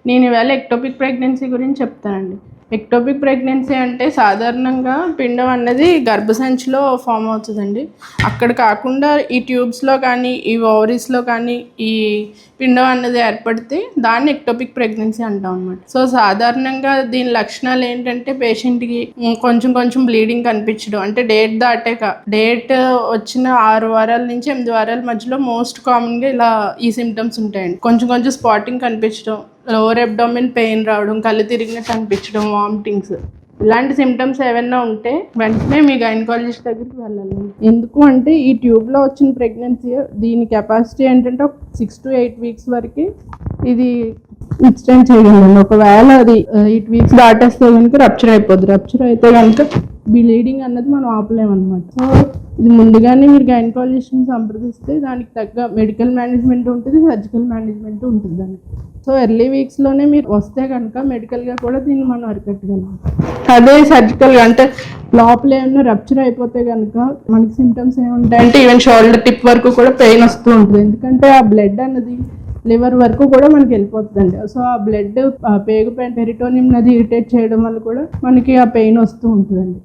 నేను ఇవాళ ectopic pregnancy గురించి చెప్తానండి. ఎక్టోపిక్ ప్రెగ్నెన్సీ అంటే సాధారణంగా పిండం అన్నది గర్భసంచిలో ఫామ్ అవుతుందండి. అక్కడ కాకుండా ఈ ట్యూబ్స్లో కానీ ఈ ఓవరీస్లో కానీ ఈ పిండం అన్నది ఏర్పడితే దాన్ని ఎక్టోపిక్ ప్రెగ్నెన్సీ అంటాం అనమాట. సో సాధారణంగా దీని లక్షణాలు ఏంటంటే పేషెంట్కి కొంచెం కొంచెం బ్లీడింగ్ కనిపించడం, అంటే డేట్ దాటాక డేట్ వచ్చిన 6 వారాల నుంచి 8 వారాల మధ్యలో మోస్ట్ కామన్గా ఇలా ఈ సిమ్టమ్స్ ఉంటాయండి. కొంచెం కొంచెం స్పాటింగ్ కనిపించడం, లోవర్ అబ్డామిన్ పెయిన్ రావడం, కళ్ళు తిరిగినట్టు అనిపించడం, వామిటింగ్స్, ఇలాంటి సిమ్టమ్స్ ఏమైనా ఉంటే వెంటనే మీ గైనకాలజిస్ట్ దగ్గరికి వెళ్ళాలి. ఎందుకు అంటే ఈ ట్యూబ్లో వచ్చిన ప్రెగ్నెన్సీ దీని కెపాసిటీ ఏంటంటే 6 to 8 వీక్స్ వరకు ఇది ఎక్స్టెండ్ చేయగలండి. ఒకవేళ అది 8 వీక్స్ దాటేస్తే కనుక రప్చర్ అయిపోద్ది. రప్చర్ అయితే కనుక బ్లీడింగ్ అన్నది మనం ఆపలేమన్నమాట. సో ఇది ముందుగానే మీరు గైనకాలజిస్ట్ని సంప్రదిస్తే దానికి తగ్గ మెడికల్ మేనేజ్మెంట్ ఉంటుంది, సర్జికల్ మేనేజ్మెంట్ ఉంటుంది దానికి. సో ఎర్లీ వీక్స్లోనే మీరు వస్తే కనుక మెడికల్గా కూడా దీన్ని మనం అరికట్టగలం. అదే సర్జికల్గా అంటే లోపల ఏమన్నా రప్చర్ అయిపోతే కనుక మనకి సిమ్టమ్స్ ఏముంటాయంటే ఈవెన్ షోల్డర్ టిప్ వరకు కూడా పెయిన్ వస్తూ ఉంటుంది. ఎందుకంటే ఆ బ్లడ్ అన్నది లివర్ వరకు కూడా మనకి వెళ్ళిపోతుందండి. సో ఆ బ్లడ్ పేగు పెరిటోనియం నది ఇరిటేట్ చేయడం వల్ల కూడా మనకి ఆ పెయిన్ వస్తూ ఉంటుందండి.